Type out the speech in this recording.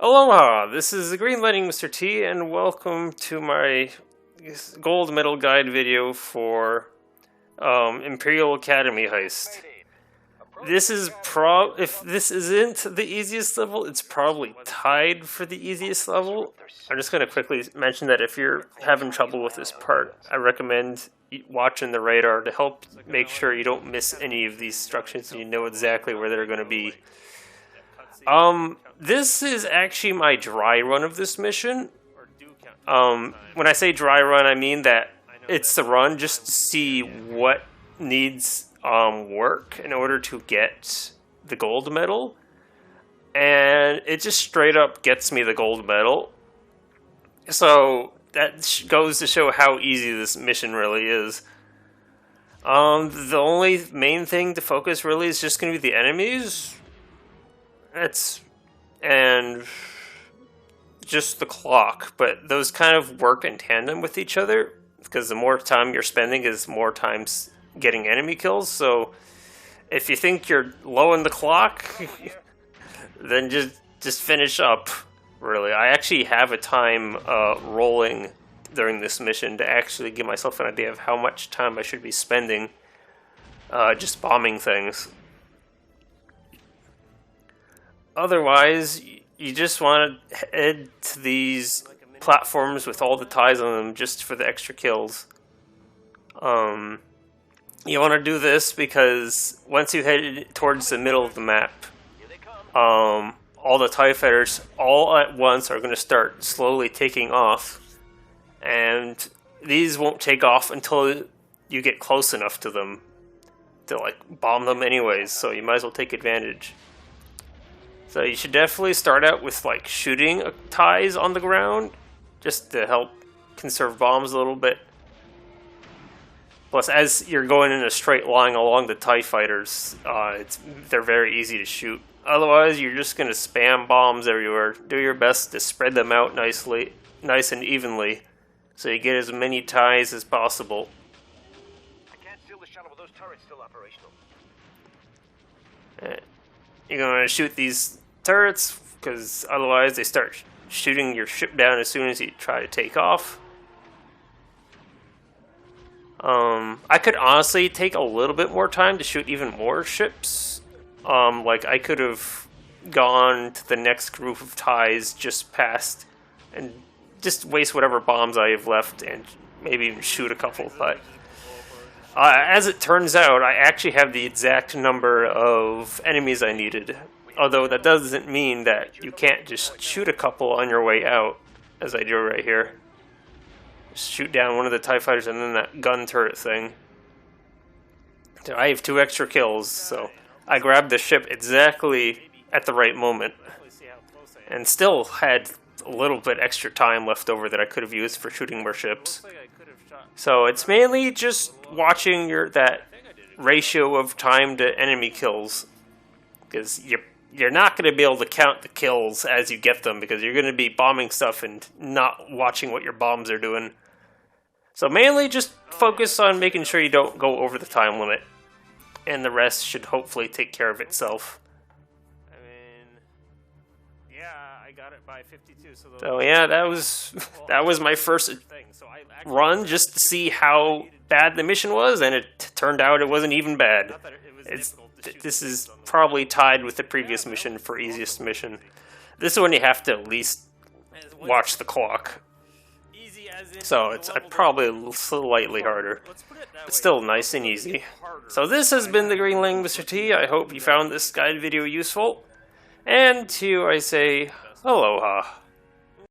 Aloha! This is the Green Lighting Mr. T, and welcome to my gold medal guide video for Imperial Academy Heist. This is if this isn't the easiest level, it's probably tied for the easiest level. I'm just going to quickly mention that if you're having trouble with this part, I recommend watching the radar to help make sure you don't miss any of these instructions and you know exactly where they're going to be. This is actually my dry run of this mission. When I say dry run, I mean that it's the run just to see what needs work in order to get the gold medal, and it just straight up gets me the gold medal. So that goes to show how easy this mission really is. The only main thing to focus really is just going to be the enemies. And just the clock, but those kind of work in tandem with each other, because the more time you're spending is more times getting enemy kills. So if you think you're low in the clock, then just finish up, really. I actually have a time rolling during this mission to actually give myself an idea of how much time I should be spending just bombing things. Otherwise, you just want to head to these platforms with all the ties on them just for the extra kills. You want to do this because once you head towards the middle of the map, all the TIE fighters all at once are going to start slowly taking off. And these won't take off until you get close enough to them to like bomb them anyways, so you might as well take advantage. So you should definitely start out with like shooting ties on the ground, just to help conserve bombs a little bit. Plus, as you're going in a straight line along the TIE fighters, they're very easy to shoot. Otherwise, you're just going to spam bombs everywhere. Do your best to spread them out nice and evenly, so you get as many ties as possible. I can't steal the shuttle with those turrets still operational. You're going to shoot these turrets, because otherwise they start shooting your ship down as soon as you try to take off. I could honestly take a little bit more time to shoot even more ships. Like I could have gone to the next group of ties just past and just waste whatever bombs I have left and maybe even shoot a couple, but as it turns out, I actually have the exact number of enemies I needed. Although that doesn't mean that you can't just shoot a couple on your way out, as I do right here. Just shoot down one of the TIE fighters and then that gun turret thing. So I have 2 extra kills, so I grabbed the ship exactly at the right moment. And still had a little bit extra time left over that I could have used for shooting more ships. So it's mainly just watching that ratio of time to enemy kills, because you're not going to be able to count the kills as you get them, because you're going to be bombing stuff and not watching what your bombs are doing. So mainly just focus on making sure you don't go over the time limit, and the rest should hopefully take care of itself. I mean, yeah, I got it by 52. So yeah, that was my first run just to see how bad the mission was, and it turned out it wasn't even bad. This is probably tied with the previous mission for easiest mission. This one you have to at least watch the clock. So it's probably slightly harder, but still nice and easy. So this has been the Green Lighting Mr. T. I hope you found this guide video useful. And to you I say, aloha.